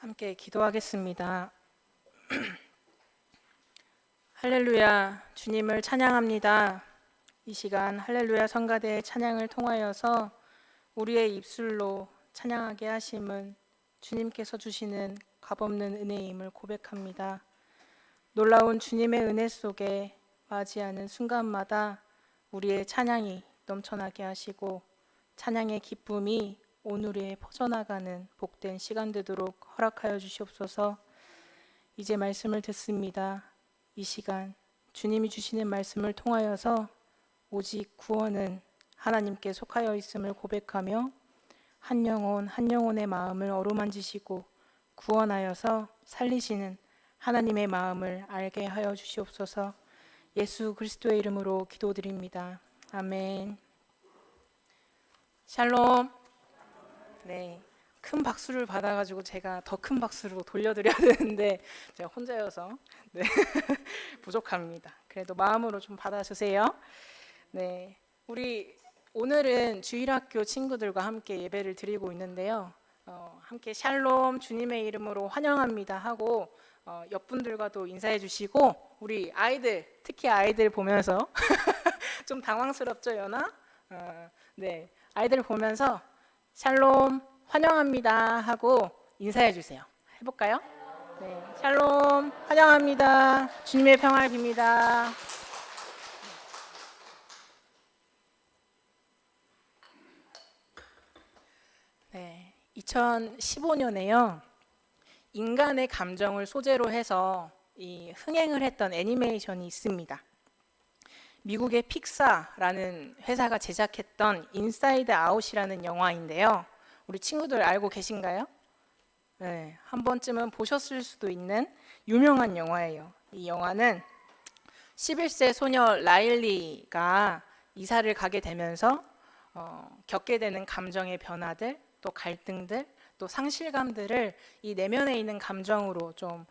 함께 기도하겠습니다. 할렐루야, 주님을 찬양합니다. 이 시간 할렐루야 성가대의 찬양을 통하여서 우리의 입술로 찬양하게 하심은 주님께서 주시는 값없는 은혜임을 고백합니다. 놀라운 주님의 은혜 속에 맞이하는 순간마다 우리의 찬양이 넘쳐나게 하시고 찬양의 기쁨이 오늘에 퍼져나가는 복된 시간 되도록 허락하여 주시옵소서. 이제 말씀을 듣습니다. 이 시간 주님이 주시는 말씀을 통하여서 오직 구원은 하나님께 속하여 있음을 고백하며 한 영혼 한 영혼의 마음을 어루만지시고 구원하여서 살리시는 하나님의 마음을 알게 하여 주시옵소서. 예수 그리스도의 이름으로 기도드립니다. 아멘. 샬롬. 네, 큰 박수를 받아가지고 제가 더 큰 박수로 돌려드려야 되는데 제가 혼자여서 네, 부족합니다. 그래도 마음으로 좀 받아주세요. 네, 우리 오늘은 주일학교 친구들과 함께 예배를 드리고 있는데요. 함께 샬롬 주님의 이름으로 환영합니다 하고 옆분들과도 인사해 주시고 우리 아이들, 특히 아이들 보면서 좀 당황스럽죠, 연아? 네, 아이들 보면서 샬롬 환영합니다 하고 인사해 주세요. 해볼까요? 네, 샬롬 환영합니다. 주님의 평화를 빕니다. 네, 2015년에요. 인간의 감정을 소재로 해서 이 흥행을 했던 애니메이션이 있습니다. 미국의 픽사라는 회사가 제작했던 인사이드 아웃이라는 영화인데요. 우리 친구들 알고 계신가요? 네, 한 번쯤은 보셨을 수도 있는 유명한 영화예요. 이 영화는 11세 소녀 라일리가 이사를 가게 되면서 겪게 되는 감정의 변화들, 또 갈등들, 또 상실감들을 이 내면에 있는 감정으로 좀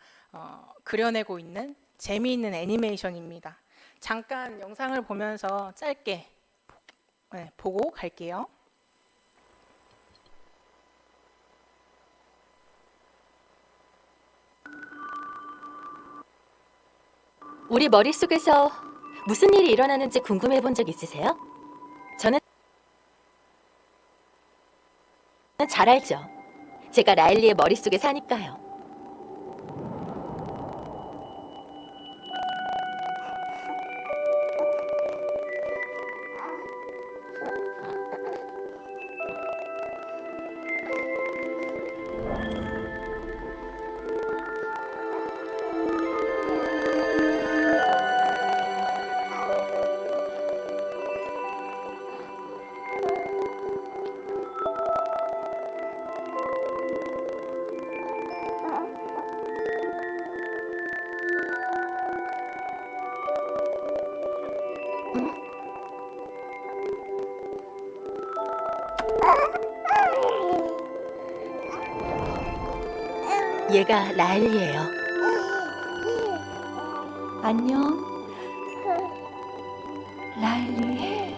그려내고 있는 재미있는 애니메이션입니다. 잠깐 영상을 보면서 짧게 보고 갈게요. 우리 머릿속에서 무슨 일이 일어나는지 궁금해 본 적 있으세요? 저는 잘 알죠. 제가 라일리의 머릿속에 사니까요. 얘가 라일리예요. 안녕, 라일리.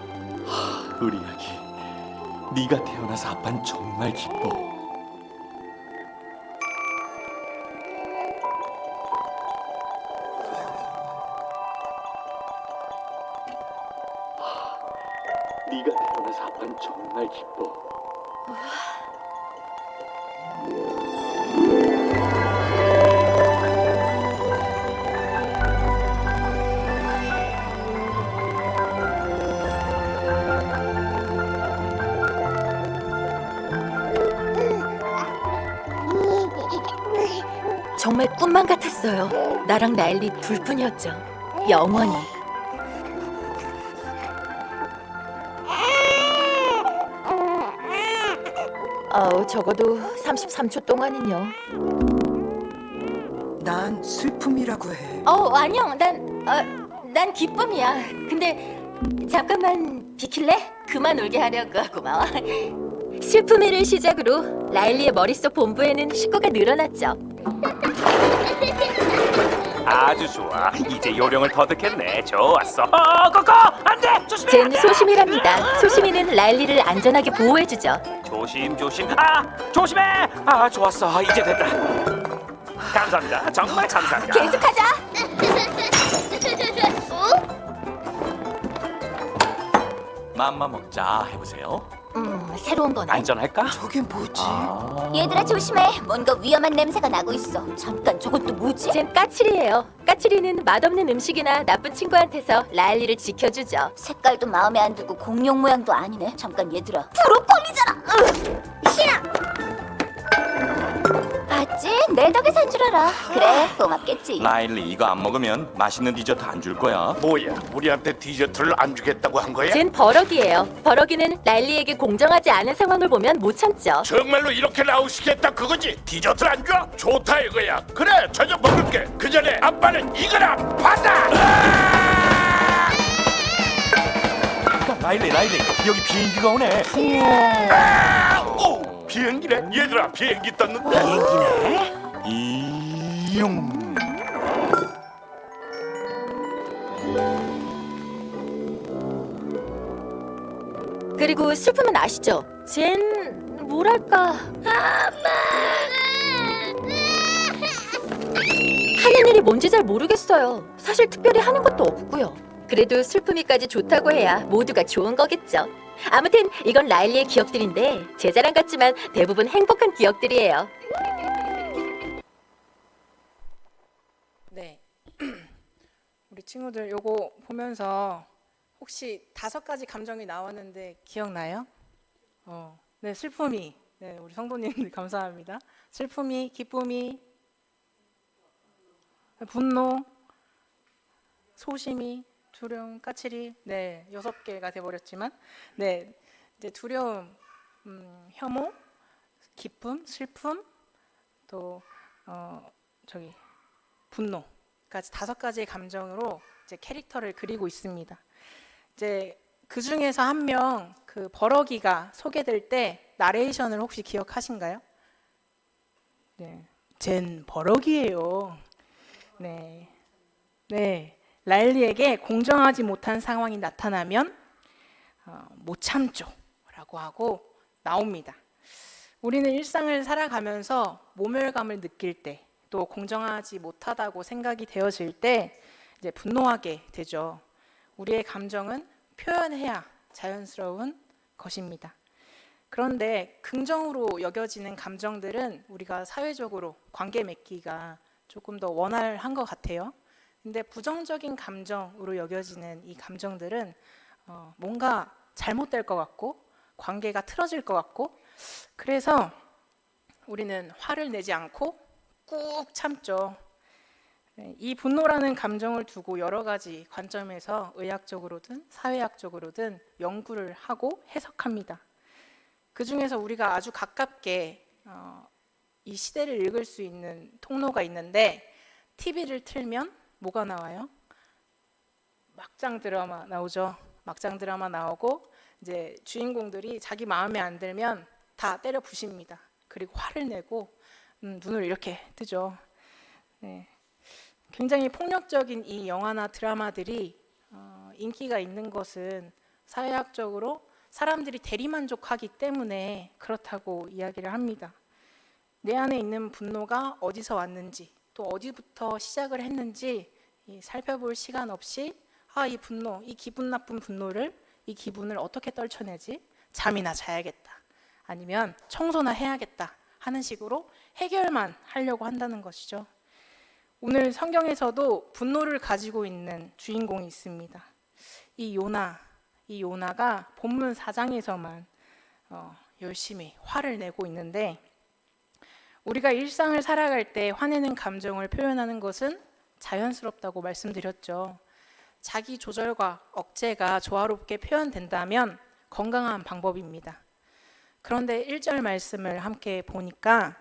우리 아기, 네가 태어나서 아빠는 정말 기뻐. 네가 태어나서 아빠는 정말 기뻐. 정말 꿈만 같았어요. 나랑 라일리 둘뿐이었죠. 영원히. 적어도 33초 동안은요. 난 슬픔이라고 해. 아니요. 난 기쁨이야. 근데 잠깐만 비킬래? 그만 울게 하려고. 고마워. 슬픔이를 시작으로 라일리의 머릿속 본부에는 식구가 늘어났죠. 아주 좋아. 이제 요령을 터득했네. 좋았어. 코코 안돼. 조심해. 젠 소심이랍니다. 소심이는 라일리를 안전하게 보호해주죠. 조심. 조심해. 좋았어. 이제 됐다. 감사합니다. 정말 감사합니다. 계속하자. 맘마 먹자 해보세요. 새로운 거네. 안전할까? 저게 뭐지? 얘들아 조심해. 뭔가 위험한 냄새가 나고 있어. 잠깐 저것도 뭐지? 쟨 까칠이에요. 까칠이는 맛없는 음식이나 나쁜 친구한테서 라일리를 지켜주죠. 색깔도 마음에 안 들고 공룡 모양도 아니네. 잠깐 얘들아. 브로콜리잖아. 싫어. 봤지? 내 덕에 산 줄 알아. 그래 고맙겠지. 라일리 이거 안 먹으면 맛있는 디저트 안 줄 거야. 뭐야, 우리한테 디저트를 안 주겠다고 한 거야? 쟨 버럭이에요. 버럭이는 라일리에게 공정하지 않은 상황을 보면 못 참죠. 정말로 이렇게 나오시겠다 그거지? 디저트를 안 줘? 좋다 이거야. 그래, 저녁 먹을게. 그 전에 아빠는 이거나 받아. 라일리 여기 비행기가 오네. 오, 비행기네. 얘들아, 비행기 떴는데. 이용. 그리고 슬픔은 아시죠? 쟨 뭐랄까 하는 일이 뭔지 잘 모르겠어요. 사실 특별히 하는 것도 없고요. 그래도 슬픔이까지 좋다고 해야 모두가 좋은 거겠죠. 아무튼 이건 라일리의 기억들인데 제 자랑 같지만 대부분 행복한 기억들이에요. 네. 우리 친구들 요거 보면서 혹시 5가지 감정이 나왔는데 기억나요? 네, 슬픔이. 네, 우리 성도님들 감사합니다. 슬픔이, 기쁨이, 분노, 소심이, 두려움, 까칠이. 네, 6개가 돼버렸지만, 네, 이제 두려움, 혐오, 기쁨, 슬픔, 또 분노까지 5가지의 감정으로 이제 캐릭터를 그리고 있습니다. 이제 그 중에서 한 명, 그 버럭이가 소개될 때 나레이션을 혹시 기억하신가요? 네, 쟨 버럭이에요. 네, 라일리에게 공정하지 못한 상황이 나타나면 못 참죠라고 하고 나옵니다. 우리는 일상을 살아가면서 모멸감을 느낄 때, 또 공정하지 못하다고 생각이 되어질 때 이제 분노하게 되죠. 우리의 감정은 표현해야 자연스러운 것입니다. 그런데 긍정으로 여겨지는 감정들은 우리가 사회적으로 관계 맺기가 조금 더 원활한 것 같아요. 근데 부정적인 감정으로 여겨지는 이 감정들은 뭔가 잘못될 것 같고 관계가 틀어질 것 같고, 그래서 우리는 화를 내지 않고 꾹 참죠. 이 분노라는 감정을 두고 여러 가지 관점에서 의학적으로든 사회학적으로든 연구를 하고 해석합니다. 그 중에서 우리가 아주 가깝게 이 시대를 읽을 수 있는 통로가 있는데, TV를 틀면 뭐가 나와요? 막장 드라마 나오죠. 막장 드라마 나오고 이제 주인공들이 자기 마음에 안 들면 다 때려 부십니다. 그리고 화를 내고 눈을 이렇게 뜨죠. 네. 굉장히 폭력적인 이 영화나 드라마들이 인기가 있는 것은 사회학적으로 사람들이 대리만족하기 때문에 그렇다고 이야기를 합니다. 내 안에 있는 분노가 어디서 왔는지, 또 어디부터 시작을 했는지 살펴볼 시간 없이 이 분노, 이 기분 나쁜 분노를, 이 기분을 어떻게 떨쳐내지? 잠이나 자야겠다. 아니면 청소나 해야겠다 하는 식으로 해결만 하려고 한다는 것이죠. 오늘 성경에서도 분노를 가지고 있는 주인공이 있습니다. 이 요나가 본문 4장에서만 열심히 화를 내고 있는데, 우리가 일상을 살아갈 때 화내는 감정을 표현하는 것은 자연스럽다고 말씀드렸죠. 자기 조절과 억제가 조화롭게 표현된다면 건강한 방법입니다. 그런데 1절 말씀을 함께 보니까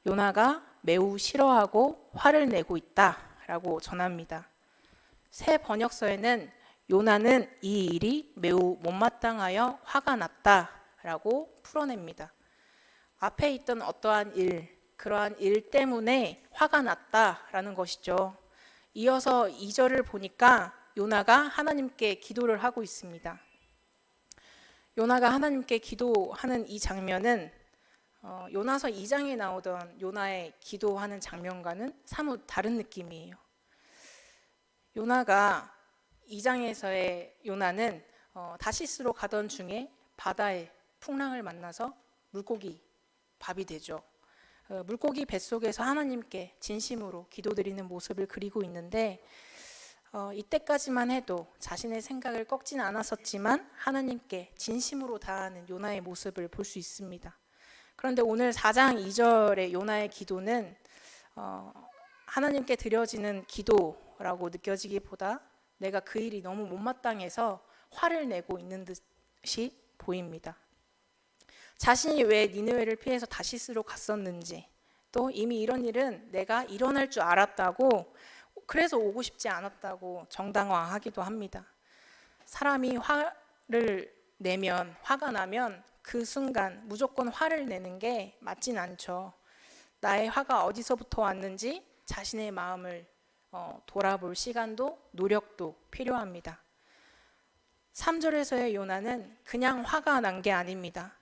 요나가 매우 싫어하고 화를 내고 있다라고 전합니다. 새 번역서에는 요나는 이 일이 매우 못마땅하여 화가 났다라고 풀어냅니다. 앞에 있던 어떠한 일, 그러한 일 때문에 화가 났다라는 것이죠. 이어서 2절을 보니까 요나가 하나님께 기도를 하고 있습니다. 요나가 하나님께 기도하는 이 장면은 요나서 2장에 나오던 요나의 기도하는 장면과는 사뭇 다른 느낌이에요. 요나가 2장에서의 요나는 다시스로 가던 중에 바다에 풍랑을 만나서 물고기 밥이 되죠. 물고기 뱃속에서 하나님께 진심으로 기도드리는 모습을 그리고 있는데 이때까지만 해도 자신의 생각을 꺾지는 않았었지만 하나님께 진심으로 다하는 요나의 모습을 볼 수 있습니다. 그런데 오늘 4장 2절의 요나의 기도는 하나님께 드려지는 기도라고 느껴지기보다 내가 그 일이 너무 못마땅해서 화를 내고 있는 듯이 보입니다. 자신이 왜 니느웨를 피해서 다시스로 갔었는지, 또 이미 이런 일은 내가 일어날 줄 알았다고, 그래서 오고 싶지 않았다고 정당화하기도 합니다. 사람이 화를 내면, 화가 나면 그 순간 무조건 화를 내는 게 맞진 않죠. 나의 화가 어디서부터 왔는지 자신의 마음을 돌아볼 시간도 노력도 필요합니다. 3절에서의 요나는 그냥 화가 난 게 아닙니다.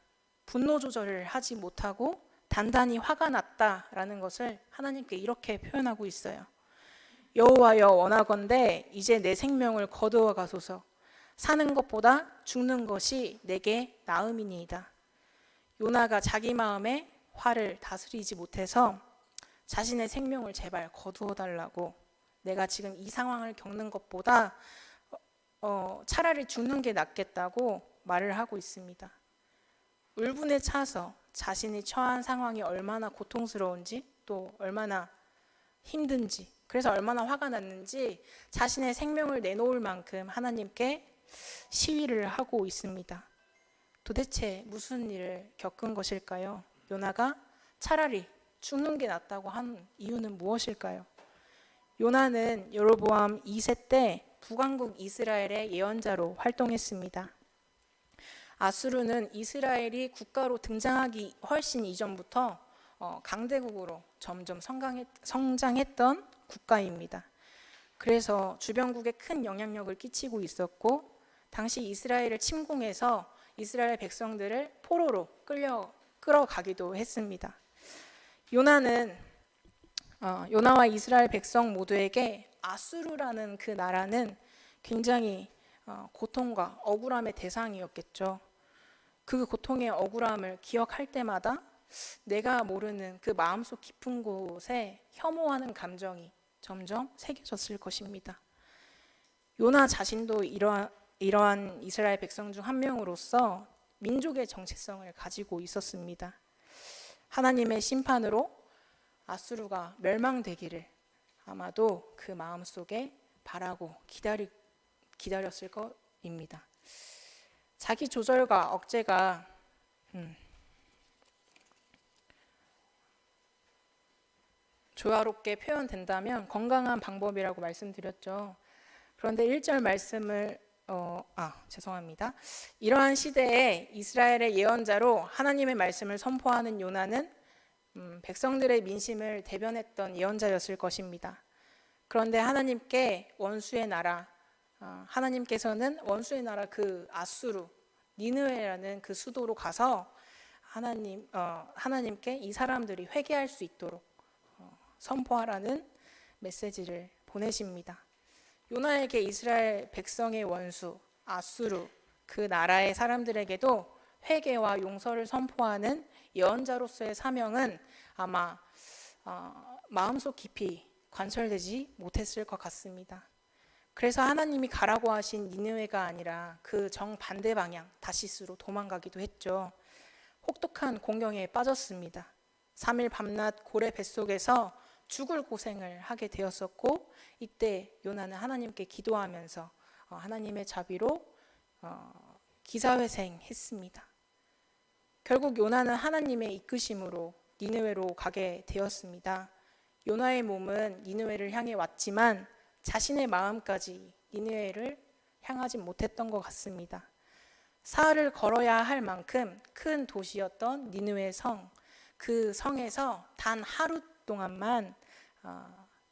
분노 조절을 하지 못하고 단단히 화가 났다라는 것을 하나님께 이렇게 표현하고 있어요. 여호와여 원하건대 이제 내 생명을 거두어 가소서. 사는 것보다 죽는 것이 내게 나음이니이다. 요나가 자기 마음에 화를 다스리지 못해서 자신의 생명을 제발 거두어 달라고, 내가 지금 이 상황을 겪는 것보다 차라리 죽는 게 낫겠다고 말을 하고 있습니다. 울분에 차서 자신이 처한 상황이 얼마나 고통스러운지, 또 얼마나 힘든지, 그래서 얼마나 화가 났는지 자신의 생명을 내놓을 만큼 하나님께 시위를 하고 있습니다. 도대체 무슨 일을 겪은 것일까요? 요나가 차라리 죽는 게 낫다고 한 이유는 무엇일까요? 요나는 여로보암 2세 때 북왕국 이스라엘의 예언자로 활동했습니다. 아수르는 이스라엘이 국가로 등장하기 훨씬 이전부터 강대국으로 점점 성장했던 국가입니다. 그래서 주변국에 큰 영향력을 끼치고 있었고, 당시 이스라엘을 침공해서 이스라엘 백성들을 포로로 끌어가기도 했습니다. 요나와 이스라엘 백성 모두에게 아수르라는 그 나라는 굉장히 고통과 억울함의 대상이었겠죠. 그 고통의 억울함을 기억할 때마다 내가 모르는 그 마음속 깊은 곳에 혐오하는 감정이 점점 새겨졌을 것입니다. 요나 자신도 이러한 이스라엘 백성 중 한 명으로서 민족의 정체성을 가지고 있었습니다. 하나님의 심판으로 아수르가 멸망되기를 아마도 그 마음속에 바라고 기다렸을 것입니다. 자기 조절과 억제가 조화롭게 표현된다면 건강한 방법이라고 말씀드렸죠. 그런데 1절 말씀을 죄송합니다. 이러한 시대에 이스라엘의 예언자로 하나님의 말씀을 선포하는 요나는 백성들의 민심을 대변했던 예언자였을 것입니다. 그런데 하나님께 원수의 나라, 하나님께서는 원수의 나라 그 아수르, 니느웨라는 그 수도로 가서 하나님께 이 사람들이 회개할 수 있도록 선포하라는 메시지를 보내십니다. 요나에게 이스라엘 백성의 원수 아수르 그 나라의 사람들에게도 회개와 용서를 선포하는 예언자로서의 사명은 아마 마음속 깊이 관철되지 못했을 것 같습니다. 그래서 하나님이 가라고 하신 니느웨가 아니라 그 정반대 방향 다시스로 도망가기도 했죠. 혹독한 공경에 빠졌습니다. 3일 밤낮 고래 뱃속에서 죽을 고생을 하게 되었었고, 이때 요나는 하나님께 기도하면서 하나님의 자비로 기사회생했습니다. 결국 요나는 하나님의 이끄심으로 니느웨로 가게 되었습니다. 요나의 몸은 니느웨를 향해 왔지만 자신의 마음까지 니느웨를 향하지 못했던 것 같습니다. 사흘을 걸어야 할 만큼 큰 도시였던 니느웨 성, 그 성에서 단 하루 동안만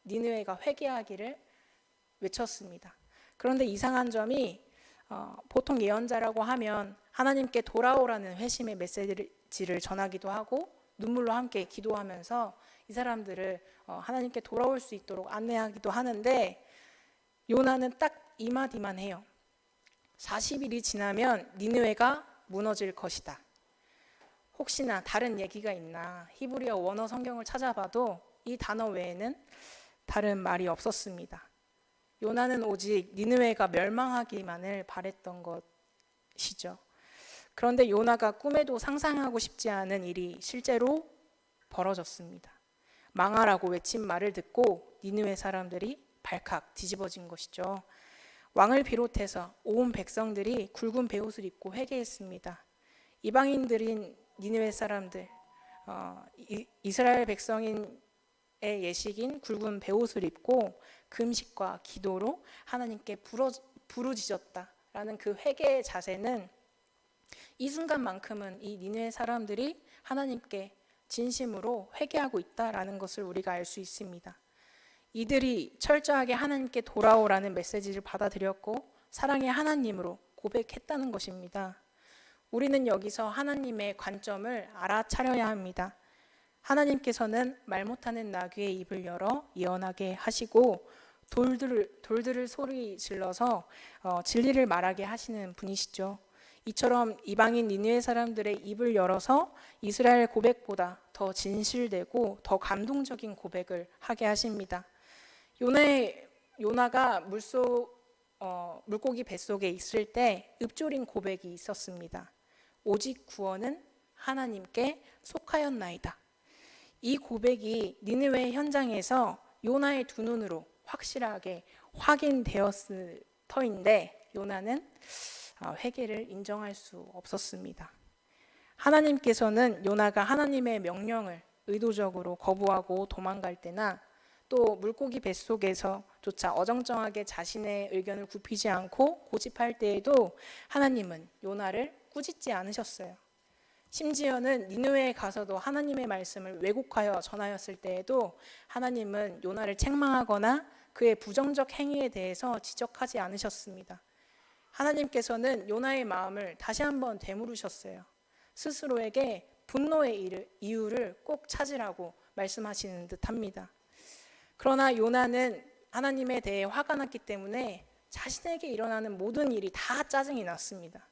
니느웨가 회개하기를 외쳤습니다. 그런데 이상한 점이 보통 예언자라고 하면 하나님께 돌아오라는 회심의 메시지를 전하기도 하고 눈물로 함께 기도하면서 이 사람들을 하나님께 돌아올 수 있도록 안내하기도 하는데, 요나는 딱 이 마디만 해요. 40일이 지나면 니느웨가 무너질 것이다. 혹시나 다른 얘기가 있나 히브리어 원어 성경을 찾아봐도 이 단어 외에는 다른 말이 없었습니다. 요나는 오직 니느웨가 멸망하기만을 바랬던 것이죠. 그런데 요나가 꿈에도 상상하고 싶지 않은 일이 실제로 벌어졌습니다. 망하라고 외친 말을 듣고 니느웨 사람들이 발칵 뒤집어진 것이죠. 왕을 비롯해서 온 백성들이 굵은 베옷을 입고 회개했습니다. 이방인들인 니느웨 사람들, 이스라엘 백성인 예식인 굵은 베옷을 입고 금식과 기도로 하나님께 부르짖었다라는 그 회개의 자세는 이 순간만큼은 이 니느웨 사람들이 하나님께 진심으로 회개하고 있다라는 것을 우리가 알 수 있습니다. 이들이 철저하게 하나님께 돌아오라는 메시지를 받아들였고 사랑의 하나님으로 고백했다는 것입니다. 우리는 여기서 하나님의 관점을 알아차려야 합니다. 하나님께서는 말 못하는 나귀의 입을 열어 예언하게 하시고 돌들을 소리 질러서 진리를 말하게 하시는 분이시죠. 이처럼 이방인 니느웨 사람들의 입을 열어서 이스라엘 고백보다 더 진실되고 더 감동적인 고백을 하게 하십니다. 요나가 물고기 뱃속에 있을 때 읊조린 고백이 있었습니다. 오직 구원은 하나님께 속하였나이다. 이 고백이 니느웨 현장에서 요나의 두 눈으로 확실하게 확인되었을 터인데 요나는 회개를 인정할 수 없었습니다. 하나님께서는 요나가 하나님의 명령을 의도적으로 거부하고 도망갈 때나 또 물고기 뱃속에서조차 어정쩡하게 자신의 의견을 굽히지 않고 고집할 때에도 하나님은 요나를 꾸짖지 않으셨어요. 심지어는 니느웨에 가서도 하나님의 말씀을 왜곡하여 전하였을 때에도 하나님은 요나를 책망하거나 그의 부정적 행위에 대해서 지적하지 않으셨습니다. 하나님께서는 요나의 마음을 다시 한번 되물으셨어요. 스스로에게 분노의 이유를 꼭 찾으라고 말씀하시는 듯합니다. 그러나 요나는 하나님에 대해 화가 났기 때문에 자신에게 일어나는 모든 일이 다 짜증이 났습니다.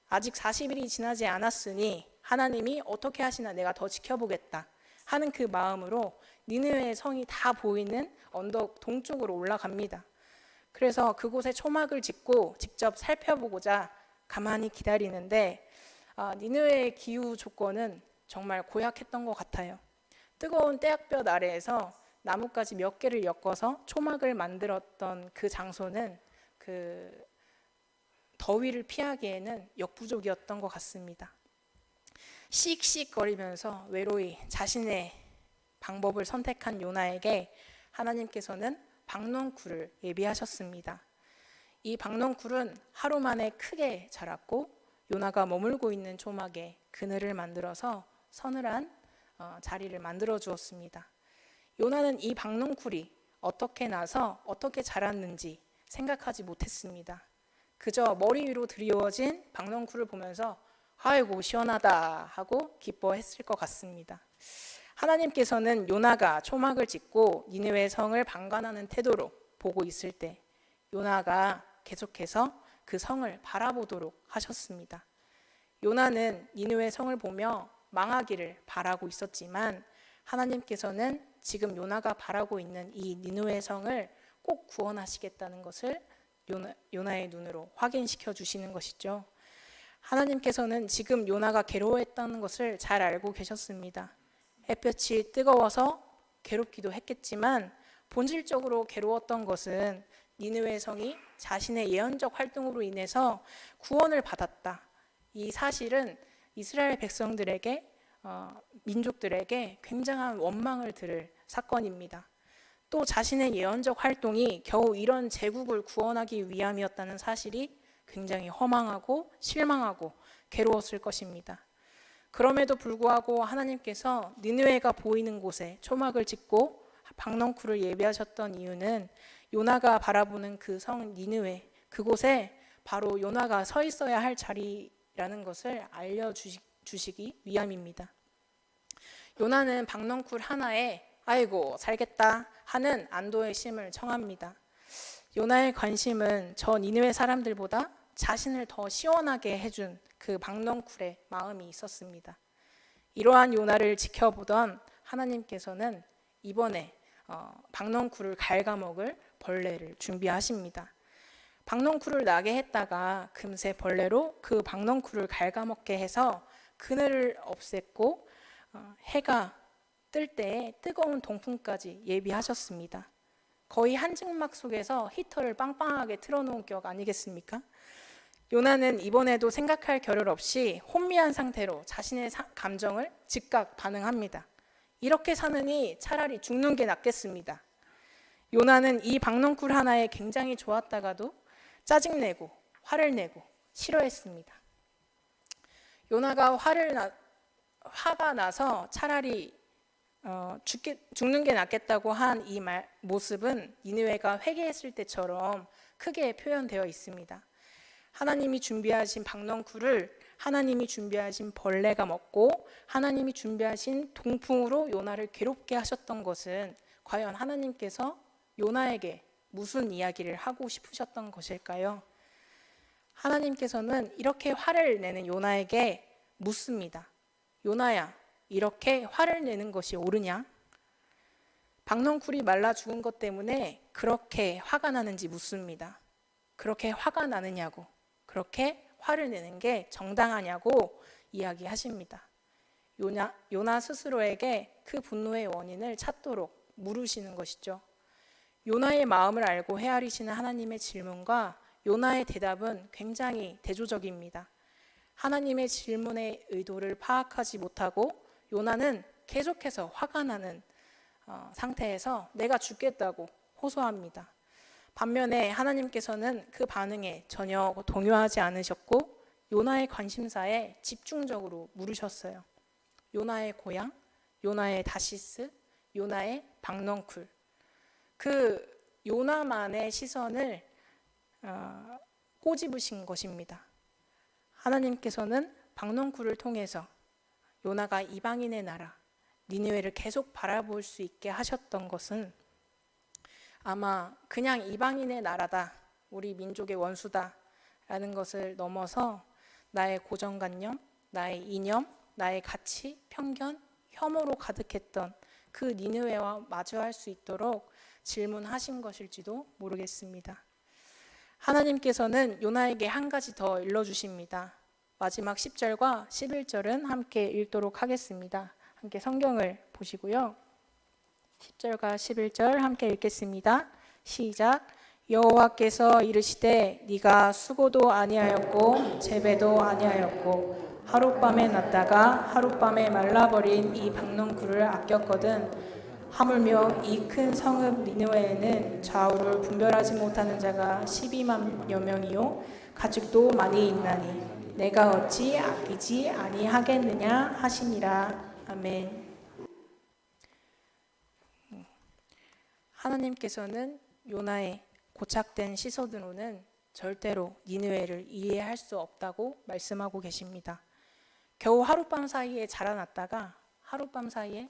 아직 40일이 지나지 않았으니 하나님이 어떻게 하시나 내가 더 지켜보겠다 하는 그 마음으로 니느웨의 성이 다 보이는 언덕 동쪽으로 올라갑니다. 그래서 그곳에 초막을 짓고 직접 살펴보고자 가만히 기다리는데 니느웨의 기후 조건은 정말 고약했던 것 같아요. 뜨거운 떼약볕 아래에서 나뭇가지 몇 개를 엮어서 초막을 만들었던 그 장소는 그 더위를 피하기에는 역부족이었던 것 같습니다. 씩씩거리면서 외로이 자신의 방법을 선택한 요나에게 하나님께서는 박농쿨을 예비하셨습니다. 이 박농쿨은 하루 만에 크게 자랐고 요나가 머물고 있는 초막에 그늘을 만들어서 서늘한 자리를 만들어 주었습니다. 요나는 이 박농쿨이 어떻게 나서 어떻게 자랐는지 생각하지 못했습니다. 그저 머리 위로 드리워진 박농쿨을 보면서 아이고 시원하다 하고 기뻐했을 것 같습니다. 하나님께서는 요나가 초막을 짓고 니느웨 성을 방관하는 태도로 보고 있을 때 요나가 계속해서 그 성을 바라보도록 하셨습니다. 요나는 니느웨 성을 보며 망하기를 바라고 있었지만 하나님께서는 지금 요나가 바라고 있는 이 니느웨 성을 꼭 구원하시겠다는 것을 요나의 눈으로 확인시켜 주시는 것이죠. 하나님께서는 지금 요나가 괴로워했다는 것을 잘 알고 계셨습니다. 햇볕이 뜨거워서 괴롭기도 했겠지만 본질적으로 괴로웠던 것은 니느웨 성이 자신의 예언적 활동으로 인해서 구원을 받았다. 이 사실은 이스라엘 백성들에게 민족들에게 굉장한 원망을 들을 사건입니다. 또 자신의 예언적 활동이 겨우 이런 제국을 구원하기 위함이었다는 사실이 굉장히 허망하고 실망하고 괴로웠을 것입니다. 그럼에도 불구하고 하나님께서 니느웨가 보이는 곳에 초막을 짓고 박농쿨을 예비하셨던 이유는 요나가 바라보는 그 성 니느웨, 그곳에 바로 요나가 서 있어야 할 자리라는 것을 주시기 위함입니다. 요나는 박넝쿨 하나에 아이고 살겠다 하는 안도의 심을 청합니다. 요나의 관심은 저 니느웨 사람들보다 자신을 더 시원하게 해준 그 박넝쿨의 마음이 있었습니다. 이러한 요나를 지켜보던 하나님께서는 이번에 박넝쿨을 갉아먹을 벌레를 준비하십니다. 박넝쿨을 나게 했다가 금세 벌레로 그 박넝쿨을 갉아먹게 해서 그늘을 없앴고 해가 뜰 때에 뜨거운 동풍까지 예비하셨습니다. 거의 한증막 속에서 히터를 빵빵하게 틀어놓은 격 아니겠습니까? 요나는 이번에도 생각할 겨를 없이 혼미한 상태로 자신의 감정을 즉각 반응합니다. 이렇게 사느니 차라리 죽는 게 낫겠습니다. 요나는 이 박넝쿨 하나에 굉장히 좋았다가도 짜증내고 화를 내고 싫어했습니다. 요나가 화가 나서 차라리 죽는 게 낫겠다고 한 이 모습은 니느웨가 회개했을 때처럼 크게 표현되어 있습니다. 하나님이 준비하신 박넝쿨을 하나님이 준비하신 벌레가 먹고 하나님이 준비하신 동풍으로 요나를 괴롭게 하셨던 것은 과연 하나님께서 요나에게 무슨 이야기를 하고 싶으셨던 것일까요? 하나님께서는 이렇게 화를 내는 요나에게 묻습니다. 요나야, 이렇게 화를 내는 것이 옳으냐? 박넝쿨이 말라 죽은 것 때문에 그렇게 화가 나는지 묻습니다. 그렇게 화가 나느냐고, 그렇게 화를 내는 게 정당하냐고 이야기하십니다. 요나 스스로에게 그 분노의 원인을 찾도록 물으시는 것이죠. 요나의 마음을 알고 헤아리시는 하나님의 질문과 요나의 대답은 굉장히 대조적입니다. 하나님의 질문의 의도를 파악하지 못하고 요나는 계속해서 화가 나는 상태에서 내가 죽겠다고 호소합니다. 반면에 하나님께서는 그 반응에 전혀 동요하지 않으셨고 요나의 관심사에 집중적으로 물으셨어요. 요나의 고향, 요나의 다시스, 요나의 박넝쿨. 그 요나만의 시선을 꼬집으신 것입니다. 하나님께서는 박넝쿨을 통해서 요나가 이방인의 나라 니느웨를 계속 바라볼 수 있게 하셨던 것은 아마 그냥 이방인의 나라다, 우리 민족의 원수다 라는 것을 넘어서 나의 고정관념, 나의 이념, 나의 가치, 편견, 혐오로 가득했던 그 니느웨와 마주할 수 있도록 질문하신 것일지도 모르겠습니다. 하나님께서는 요나에게 한 가지 더 일러주십니다. 마지막 10절과 11절은 함께 읽도록 하겠습니다. 함께 성경을 보시고요. 10절과 11절 함께 읽겠습니다. 시작. 여호와께서 이르시되 네가 수고도 아니하였고 재배도 아니하였고 하룻밤에 났다가 하룻밤에 말라버린 이 박넝쿨을 아꼈거든 하물며 이 큰 성읍 니느웨에는 좌우를 분별하지 못하는 자가 12만여 명이요 가축도 많이 있나니 내가 어찌 아끼지 아니하겠느냐 하시니라. 아멘. 하나님께서는 요나의 고착된 시선으로는 절대로 니느웨를 이해할 수 없다고 말씀하고 계십니다. 겨우 하룻밤 사이에 자라났다가 하룻밤 사이에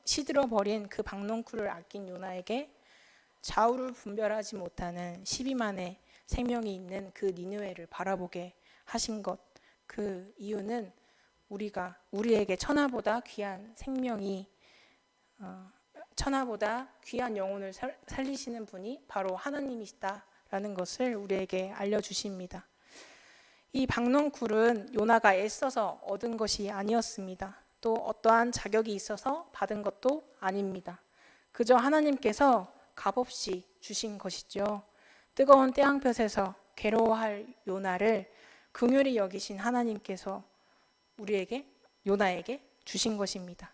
시들어버린 그 박넝쿨을 아낀 요나에게 좌우를 분별하지 못하는 12만의 생명이 있는 그 니느웨를 바라보게 하신 것, 그 이유는 우리에게 천하보다 귀한 생명이 천하보다 귀한 영혼을 살리시는 분이 바로 하나님이시다라는 것을 우리에게 알려주십니다. 이 박넝쿨은 요나가 애써서 얻은 것이 아니었습니다. 또 어떠한 자격이 있어서 받은 것도 아닙니다. 그저 하나님께서 값없이 주신 것이죠. 뜨거운 태양볕에서 괴로워할 요나를 긍휼히 여기신 하나님께서 요나에게 주신 것입니다.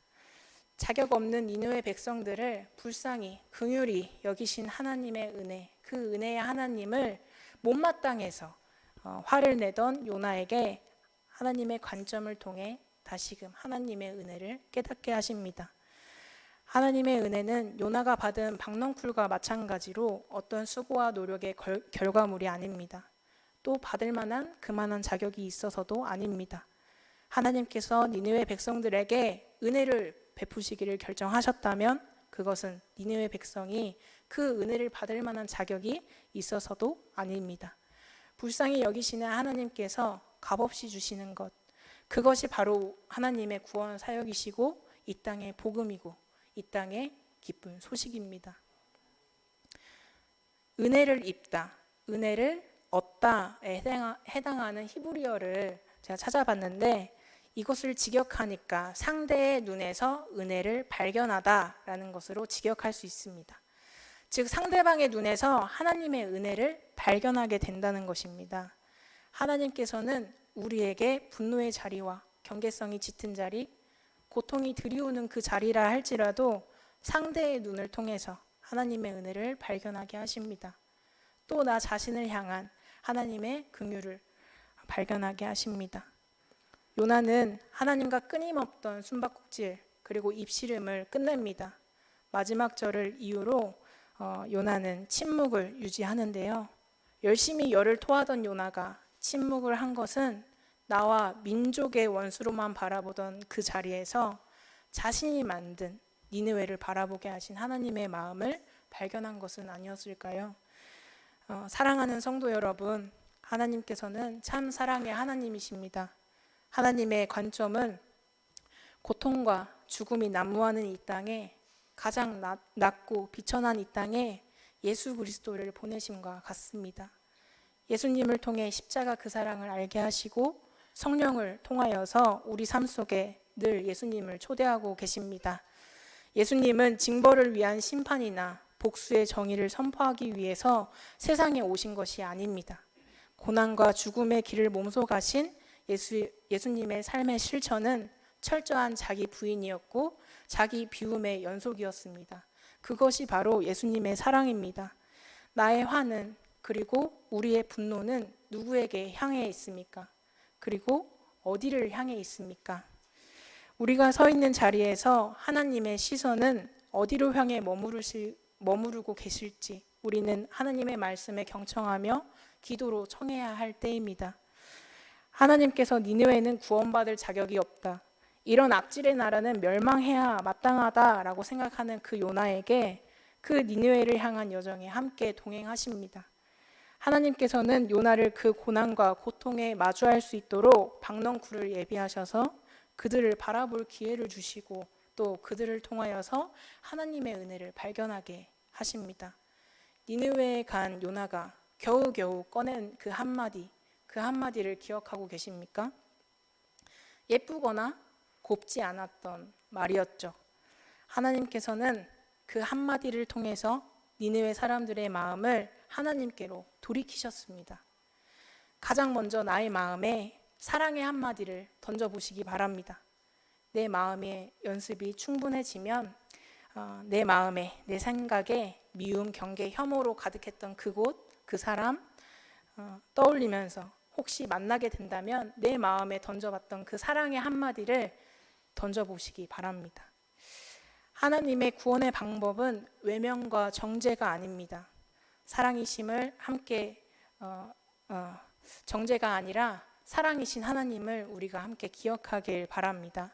자격 없는 니느웨 백성들을 불쌍히 긍휼히 여기신 하나님의 은혜, 그 은혜의 하나님을 못마땅해서 화를 내던 요나에게 하나님의 관점을 통해 다시금 하나님의 은혜를 깨닫게 하십니다. 하나님의 은혜는 요나가 받은 박넝쿨과 마찬가지로 어떤 수고와 노력의 결과물이 아닙니다. 또 받을 만한 그만한 자격이 있어서도 아닙니다. 하나님께서 니느웨 백성들에게 은혜를 베푸시기를 결정하셨다면 그것은 니느웨 백성이 그 은혜를 받을 만한 자격이 있어서도 아닙니다. 불쌍히 여기시는 하나님께서 값없이 주시는 것, 그것이 바로 하나님의 구원 사역이시고 이 땅의 복음이고 이 땅의 기쁜 소식입니다. 은혜를 입다, 은혜를 얻다에 해당하는 히브리어를 제가 찾아봤는데 이것을 직역하니까 상대의 눈에서 은혜를 발견하다라는 것으로 직역할 수 있습니다. 즉 상대방의 눈에서 하나님의 은혜를 발견하게 된다는 것입니다. 하나님께서는 우리에게 분노의 자리와 경계성이 짙은 자리, 고통이 드리우는 그 자리라 할지라도 상대의 눈을 통해서 하나님의 은혜를 발견하게 하십니다. 또 나 자신을 향한 하나님의 긍휼을 발견하게 하십니다. 요나는 하나님과 끊임없던 숨바꼭질 그리고 입씨름을 끝냅니다. 마지막 절을 이유로 요나는 침묵을 유지하는데요. 열심히 열을 토하던 요나가 침묵을 한 것은 나와 민족의 원수로만 바라보던 그 자리에서 자신이 만든 니느웨를 바라보게 하신 하나님의 마음을 발견한 것은 아니었을까요? 사랑하는 성도 여러분, 하나님께서는 참 사랑의 하나님이십니다. 하나님의 관점은 고통과 죽음이 난무하는 이 땅에 가장 낮고 비천한 이 땅에 예수 그리스도를 보내심과 같습니다. 예수님을 통해 십자가 그 사랑을 알게 하시고 성령을 통하여서 우리 삶 속에 늘 예수님을 초대하고 계십니다. 예수님은 징벌을 위한 심판이나 복수의 정의를 선포하기 위해서 세상에 오신 것이 아닙니다. 고난과 죽음의 길을 몸소 가신 예수님의 삶의 실천은 철저한 자기 부인이었고 자기 비움의 연속이었습니다. 그것이 바로 예수님의 사랑입니다. 나의 화는 그리고 우리의 분노는 누구에게 향해 있습니까? 그리고 어디를 향해 있습니까? 우리가 서 있는 자리에서 하나님의 시선은 어디로 향해 머무르고 계실지 우리는 하나님의 말씀에 경청하며 기도로 청해야 할 때입니다. 하나님께서 니느웨는 구원받을 자격이 없다, 이런 악질의 나라는 멸망해야 마땅하다라고 생각하는 그 요나에게 그 니느웨를 향한 여정에 함께 동행하십니다. 하나님께서는 요나를 그 고난과 고통에 마주할 수 있도록 박넝쿨을 예비하셔서 그들을 바라볼 기회를 주시고 또 그들을 통하여서 하나님의 은혜를 발견하게 하십니다. 니느웨에 간 요나가 겨우겨우 꺼낸 그 한마디를 기억하고 계십니까? 예쁘거나 곱지 않았던 말이었죠. 하나님께서는 그 한마디를 통해서 니느웨 사람들의 마음을 하나님께로 돌이키셨습니다. 가장 먼저 나의 마음에 사랑의 한마디를 던져보시기 바랍니다. 내 마음의 연습이 충분해지면 내 마음에, 내 생각에 미움, 경계, 혐오로 가득했던 그곳, 그 사람 떠올리면서 혹시 만나게 된다면 내 마음에 던져봤던 그 사랑의 한마디를 던져보시기 바랍니다. 하나님의 구원의 방법은 외면과 정죄가 아닙니다. 사랑이심을 함께 정죄가 아니라 사랑이신 하나님을 우리가 함께 기억하길 바랍니다.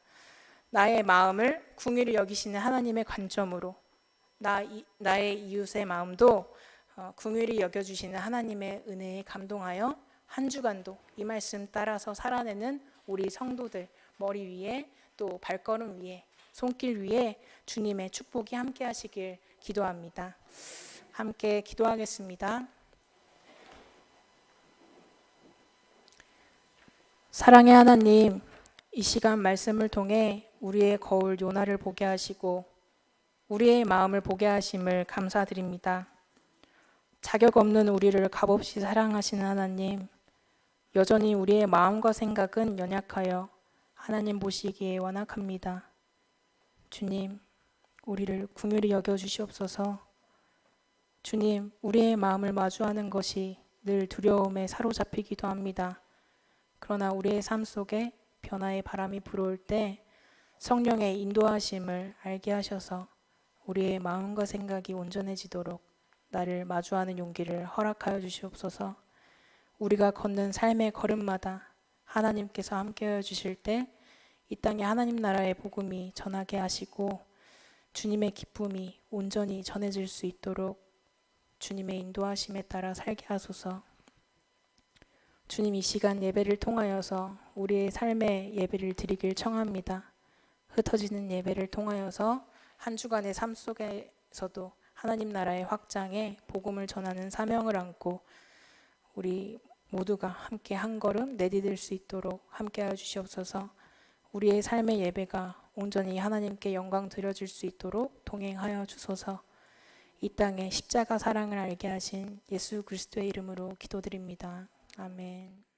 나의 마음을 긍휼히 여기시는 하나님의 관점으로 나의 이웃의 마음도 긍휼히 여겨주시는 하나님의 은혜에 감동하여 한 주간도 이 말씀 따라서 살아내는 우리 성도들 머리 위에 또 발걸음 위에 손길 위에 주님의 축복이 함께 하시길 기도합니다. 함께 기도하겠습니다. 사랑의 하나님, 이 시간 말씀을 통해 우리의 거울 요나를 보게 하시고 우리의 마음을 보게 하심을 감사드립니다. 자격 없는 우리를 값없이 사랑하시는 하나님, 여전히 우리의 마음과 생각은 연약하여 하나님 보시기에 완악합니다. 주님, 우리를 긍휼히 여겨주시옵소서. 주님, 우리의 마음을 마주하는 것이 늘 두려움에 사로잡히기도 합니다. 그러나 우리의 삶 속에 변화의 바람이 불어올 때 성령의 인도하심을 알게 하셔서 우리의 마음과 생각이 온전해지도록 나를 마주하는 용기를 허락하여 주시옵소서. 우리가 걷는 삶의 걸음마다 하나님께서 함께하여 주실 때 이 땅에 하나님 나라의 복음이 전하게 하시고 주님의 기쁨이 온전히 전해질 수 있도록 주님의 인도하심에 따라 살게 하소서. 주님, 이 시간 예배를 통하여서 우리의 삶의 예배를 드리길 청합니다. 흩어지는 예배를 통하여서 한 주간의 삶 속에서도 하나님 나라의 확장에 복음을 전하는 사명을 안고 우리 모두가 함께 한 걸음 내디딜 수 있도록 함께하여 주시옵소서. 우리의 삶의 예배가 온전히 하나님께 영광 드려질 수 있도록 동행하여 주소서. 이 땅에 십자가 사랑을 알게 하신 예수 그리스도의 이름으로 기도드립니다. 아멘.